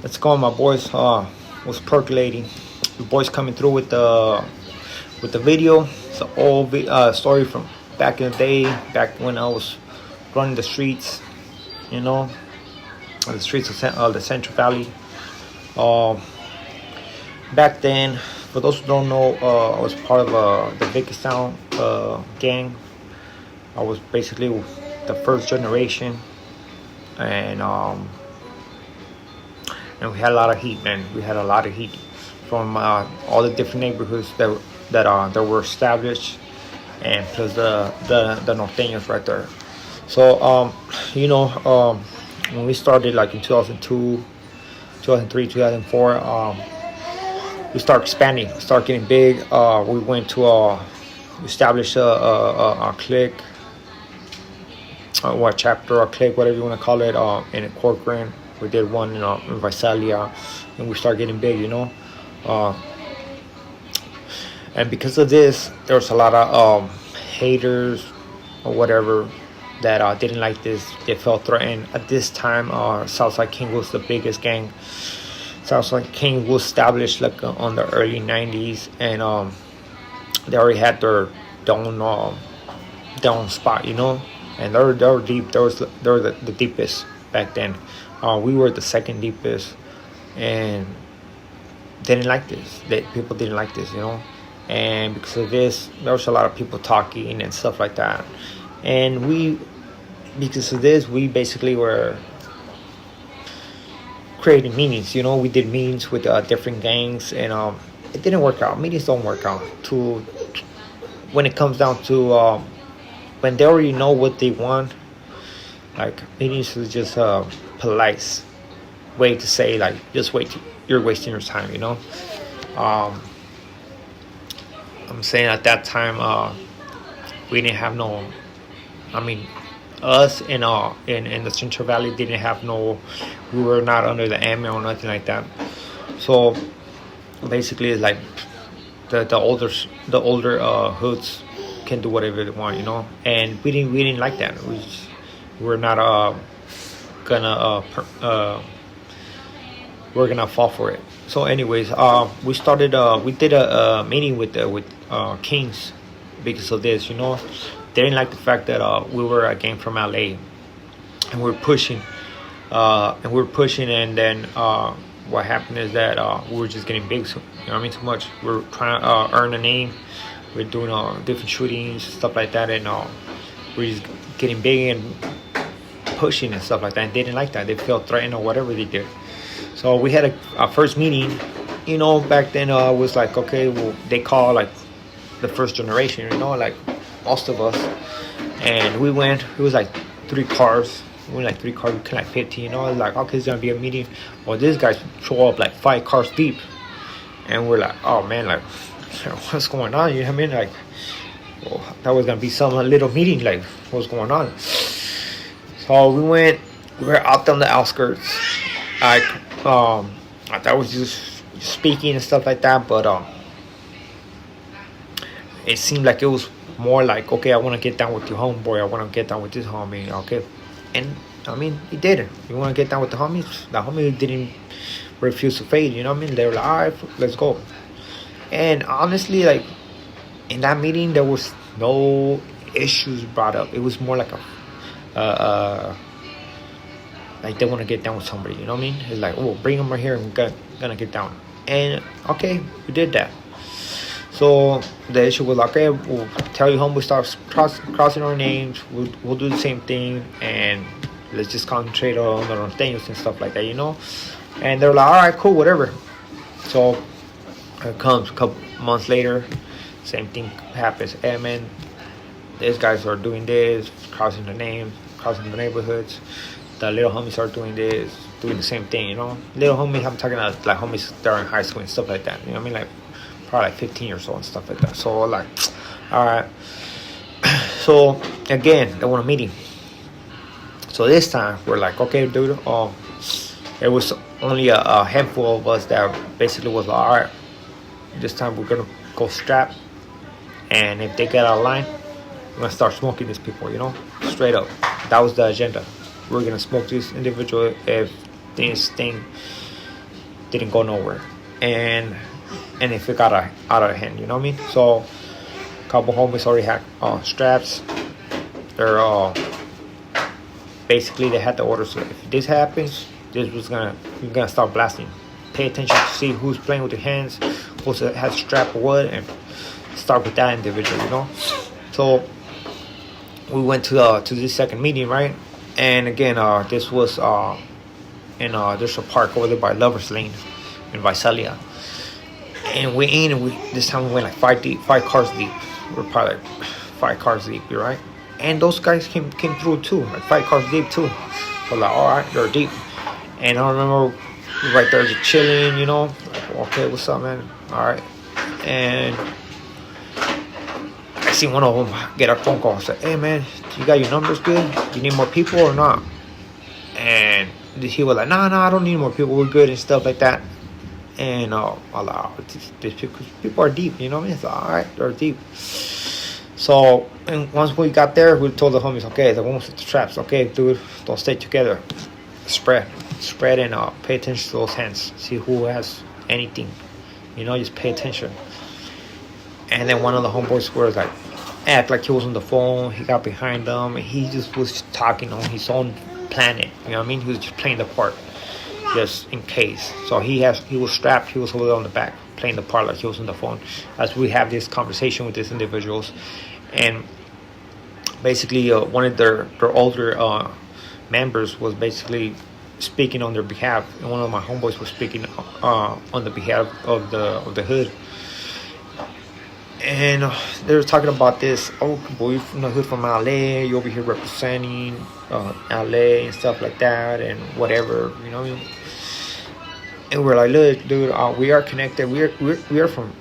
let's go. My boys was percolating. The boys coming through with the video. It's an old story from back in the day, back when I was running the streets, you know, the streets of the Central Valley. Back then, for those who don't know, I was part of the biggest town gang. I was basically the first generation, and we had a lot of heat, man. We had a lot of heat from all the different neighborhoods that were established, and plus the norteños right there. So when we started like in 2002, 2003, 2004, we started expanding, start getting big. We went to establish a clique, what chapter or clique, whatever you want to call it, in Corcoran. We did one in Visalia, and we started getting big, and because of this, there was a lot of haters or whatever that didn't like this. They felt threatened. At this time, Southside King was the biggest gang. Southside King was established like on the early 90s, and they already had their own spot, and they were deep. They were the deepest back then. We were the second deepest, and they didn't like this. People didn't like this, and because of this, there was a lot of people talking and stuff like that. And because of this, we basically were creating meetings. We did meetings with different gangs, and it didn't work out. Meetings don't work out. When it comes down to when they already know what they want, like meetings is just a polite way to say like, just wait. You're wasting your time. I'm saying at that time, we didn't have no. Us in the Central Valley didn't have no. We were not under the AME or nothing like that. So basically, it's like the older hoods can do whatever they want, And we didn't like that. We're not we're gonna fall for it. So, anyways, we did a meeting with Kings because of this, They didn't like the fact that we were a gang from LA, and we were pushing, and then what happened is that we were just getting big, too much. We were trying to earn a name. We're doing different shootings, stuff like that, and we're just getting big and pushing and stuff like that. And they didn't like that. They felt threatened or whatever they did. So we had a first meeting. Back then it was like, okay, well, they call like the first generation, like most of us. And we went. It was like 3 cars. We went like 3 cars. We came like 15. Like, okay, it's gonna be a meeting. Well, these guys show up like 5 cars deep, and we're like, oh man, like, what's going on? You know what I mean? Like, well, that was gonna be some little meeting. Like, what's going on? So we were out on the outskirts. Like, that was just speaking and stuff like that. But it seemed like it was more like, okay, I want to get down with your homeboy. I want to get down with this homie. Okay, and he did it. You want to get down with the homies? The homie didn't refuse to fade. They were like, all right, let's go. And honestly, like, in that meeting, there was no issues brought up. It was more like like they want to get down with somebody. It's like, oh, bring them right here, and we're gonna get down. And okay, we did that. So the issue was like, okay, we'll tell you homeboy, start crossing our names. We'll do the same thing, and let's just concentrate on the norteños and stuff like that, And they're like, all right, cool, whatever. So it comes a couple months later, same thing happens. Hey man, these guys are doing this, crossing the names, crossing the neighborhoods. The little homies are doing this, doing the same thing, Little homies, I'm talking about like homies that are in high school and stuff like that. Like probably like 15 years old and stuff like that. So like, all right. So again, they want a meeting. So this time we're like, okay, dude. It was only a handful of us that basically was like, all right, this time we're gonna go strap, and if they get out of line, we're gonna start smoking these people, straight up. That was the agenda. We're gonna smoke this individual if this thing didn't go nowhere, and if it got out of hand, you know what I mean? So a couple homies already had straps. They're basically they had the orders. So if this happens, we're gonna start blasting. Pay attention to see who's playing with your hands, who's has a strap or what, and start with that individual, you know. So we went to this second meeting, right? And again, this was in there's a park over there by Lovers Lane in Visalia. And this time we went like 5 cars deep. We're probably like 5 cars deep, you're right? And those guys came through too, like 5 cars deep too. So like, all right, they're deep. And I remember we right there just chilling, you know, like, okay, what's up, man? All right. And I see one of them get a phone call and say, hey man, you got your numbers good? You need more people or not? And he was like, nah, I don't need more people, we're good and stuff like that. And I was like, people are deep, you know what I mean? So, all right, they're deep. So, and once we got there, we told the homies, okay, the ones with the traps, okay, dude, don't stay together. Spread and pay attention to those hands. See who has anything, you know, just pay attention. And then one of the homeboys was like, act like he was on the phone. He got behind them, and he just was talking on his own planet. You know what I mean? He was just playing the part, just in case. So he was strapped. He was over there on the back, playing the part like he was on the phone. As we have this conversation with these individuals, and basically one of their older members was basically speaking on their behalf, and one of my homeboys was speaking on the behalf of the hood. And they were talking about this, oh, boy, from the hood from LA, you over here representing LA and stuff like that, and whatever, you know. And we're like, look, dude, we are connected. We are from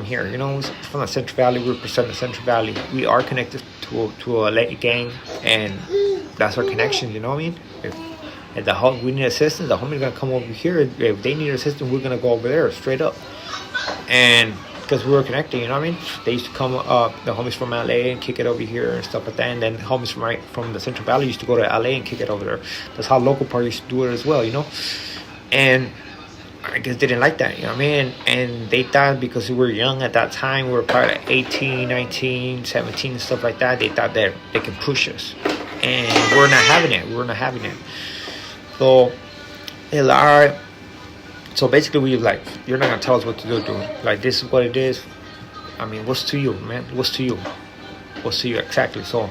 here, you know, from the Central Valley. We represent the Central Valley. We are connected to a LA gang, and that's our connection, you know what I mean? If we need assistance, the homie's gonna come over here. If they need assistance, we're gonna go over there straight up. And because we were connected, you know what I mean? They used to come up, the homies from LA, and kick it over here and stuff like that. And then the homies from the Central Valley used to go to LA and kick it over there. That's how local parties used to do it as well, you know? And I guess they didn't like that, you know what I mean? And they thought because we were young at that time, we were probably like 18, 19, 17, and stuff like that, they thought that they could push us. And we're not having it. So, it's like, all right. So basically, we like, you're not gonna tell us what to do, dude. Like, this is what it is. I mean, what's to you, man? What's to you exactly? So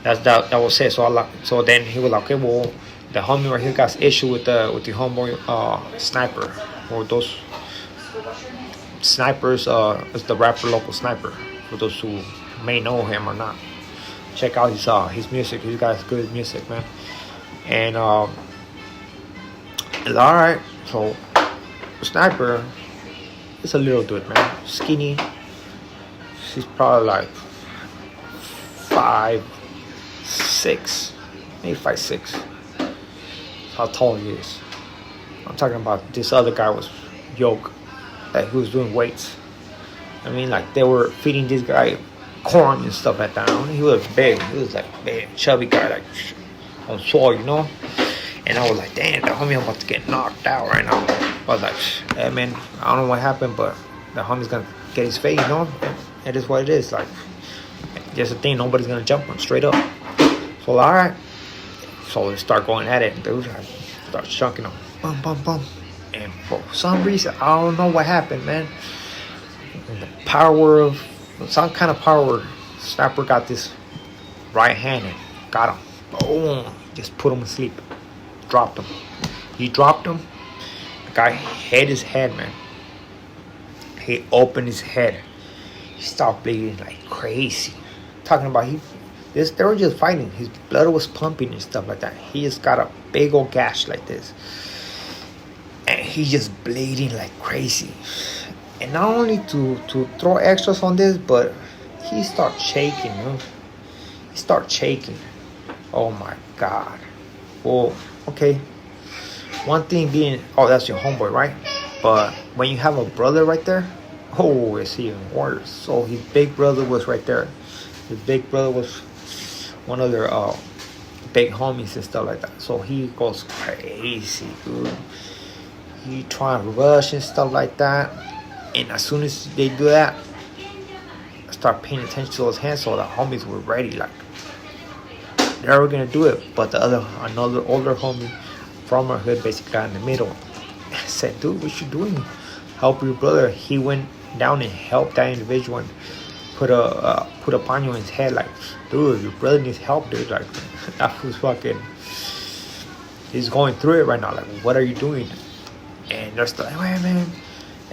that was it. So then he was like, okay, well, the homie right here got issue with the homeboy Sniper, or those snipers. Is the rapper Local Sniper, for those who may know him or not. Check out his music. He's got good music, man. And it's all right. So Sniper is a little dude, man, skinny. He's probably like 5'6", maybe 5'6". How tall he is. I'm talking about this other guy was yoked, that he was doing weights. I mean, like, they were feeding this guy corn and stuff like that. I mean, he was big. He was like big, chubby guy, like on soil, you know. And I was like, damn, the homie about to get knocked out right now. I was like, hey man, I don't know what happened, but the homie's gonna get his face, you know. It is what it is. Like, just a thing, nobody's gonna jump on straight up. So all right. So they start going at it, dude. I start chunking them, bum bum bum. And for some reason, I don't know what happened, man. And the power of some kind of power, Sniper got this right hand and got him. Boom! Just put him to sleep. Dropped him. He dropped him. The guy hit his head, man. He opened his head. He stopped bleeding like crazy. Talking about they were just fighting. His blood was pumping and stuff like that. He just got a big old gash like this. And he just bleeding like crazy. And not only to throw extras on this, but he started shaking, you know. He started shaking. Oh my God. Well, okay. One thing being, oh, that's your homeboy, right? But when you have a brother right there, oh, it's even worse. So his big brother was right there. His big brother was one of their big homies and stuff like that. So he goes crazy, dude. he trying to rush and stuff like that. And as soon as they do that, I start paying attention to those hands. So the homies were ready, like they were gonna do it. But another older homie from our hood basically got in the middle. I said, dude, what you doing? Help your brother. He went down and helped that individual and put a paño in his head. Like, dude, your brother needs help, dude. Like, that was fucking. He's going through it right now. Like, what are you doing? And they're still like, hey, man,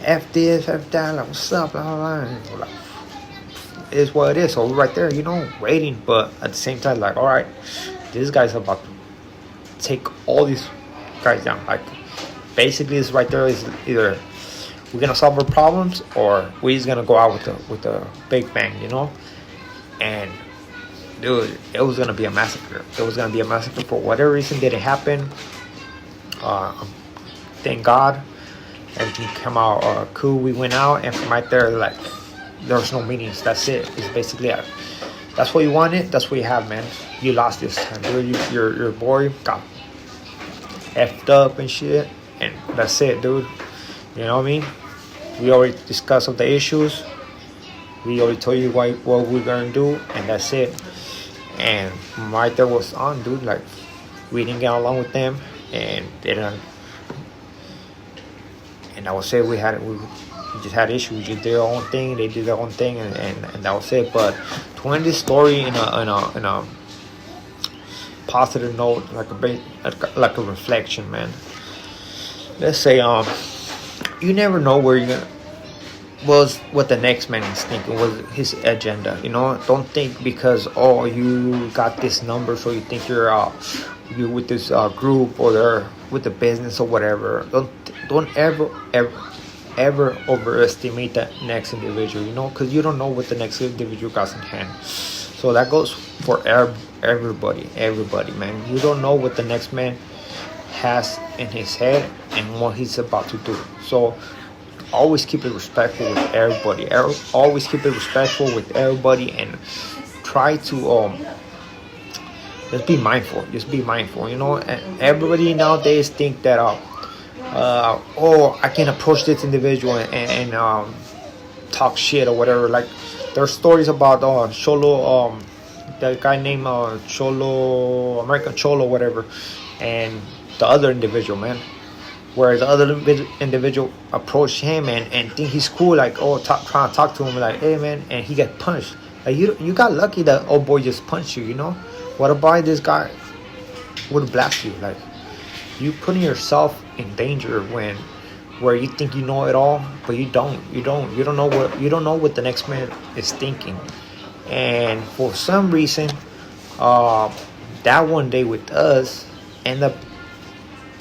F this, F that. Like, what's up? Blah, blah, blah. And we're like, it is what it is. So we're right there, waiting. But at the same time, like, all right, this guy's about to take all these guys down. Like, basically, this right there is either we're gonna solve our problems or we're just gonna go out with a big bang, And dude, it was gonna be a massacre. It was gonna be a massacre for whatever reason didn't happen. Thank God, everything came out cool. We went out, and from right there, like, there was no meetings. That's it. It's basically that's what you wanted. That's what you have, man. You lost this time, dude. Your boy got effed up and shit, and that's it, dude. You know what I mean? We already discussed of the issues. We already told you what we're gonna do, and that's it. And right there was on, dude. Like, we didn't get along with them, and they didn't. And I would say we just had issues. We did their own thing. They did their own thing, and that was it. But to end this story in a positive note, like a reflection, man. Let's say you never know where you're gonna what the next man is thinking, was his agenda. Don't think because you got this number, so you think you're with this group, or they're with the business or whatever. Don't ever overestimate that next individual, because you don't know what the next individual got in hand. So that goes for everybody, man. You don't know what the next man has in his head and what he's about to do. So always keep it respectful with everybody. Always keep it respectful with everybody, and try to just be mindful. And everybody nowadays think that I can approach this individual and talk shit or whatever. Like, there's stories about Cholo, the guy named Cholo, American Cholo, whatever, and the other individual, man. Where the other individual approached him and think he's cool, like, trying to talk to him, like, hey, man, and he get punched. Like, you got lucky that old boy just punched you, What about this guy would blast you? Like, you putting yourself in danger where you think you know it all, but you don't. You don't know what the next man is thinking. And for some reason, that one day with us ended up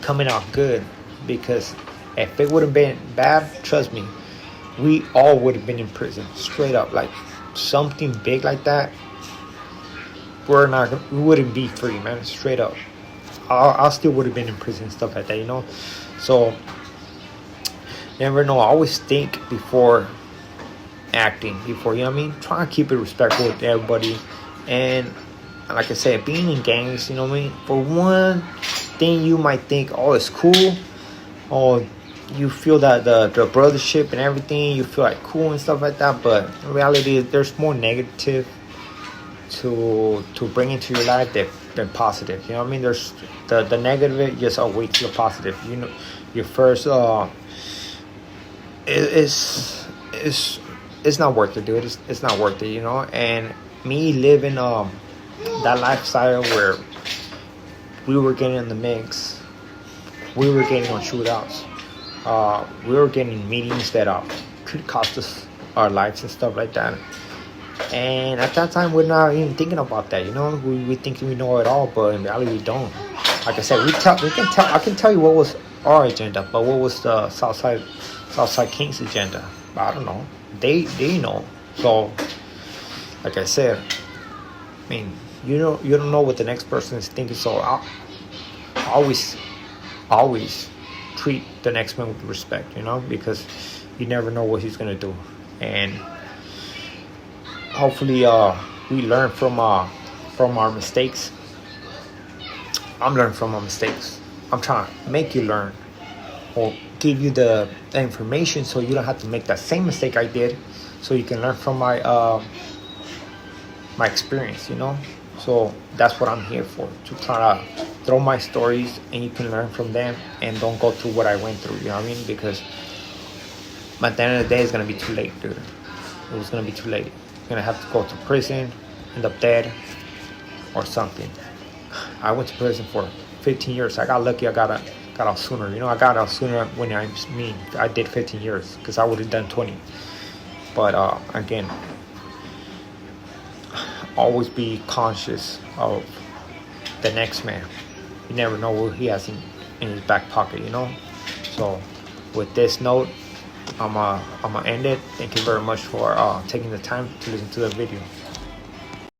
coming out good. Because if it would have been bad, trust me, we all would have been in prison, straight up. Like, something big like that, we wouldn't be free, man, straight up. I still would have been in prison and stuff like that, So, never know. Always think before acting, Try to keep it respectful with everybody. And like I said, being in gangs, For one thing, you might think, it's cool. You feel that the brothership and everything, you feel like cool and stuff like that, but in reality, there's more negative to bring into your life than positive. There's the negative just outweighs the positive. Your first it's not worth it, dude. It's not worth it, And me living that lifestyle where we were getting in the mix. We were getting on shootouts. We were getting meetings that could cost us our lives and stuff like that. And at that time, we're not even thinking about that. We think we know it all, but in reality, we don't. Like I said, I can tell you what was our agenda, but what was the Southside Kings agenda? I don't know. They know. So, like I said, you don't know what the next person is thinking. So always treat the next man with respect, because you never know what he's gonna do. And hopefully we learn from our mistakes. I'm learning from my mistakes. I'm trying to make you learn or give you the information so you don't have to make that same mistake I did, so you can learn from my my experience, you know. So that's what I'm here for, to try to throw my stories and you can learn from them and don't go through what I went through, you know what I mean? Because at the end of the day, it's gonna be too late, dude. It was gonna be too late. You're gonna have to go to prison, end up dead, or something. I went to prison for 15 years. I got lucky. I got out sooner. You know, I got out sooner when I did 15 years, because I would have done 20. But again, always be conscious of the next man. You never know what he has in his back pocket, you know. So with this note, I'm gonna end it. Thank you very much for taking the time to listen to the video.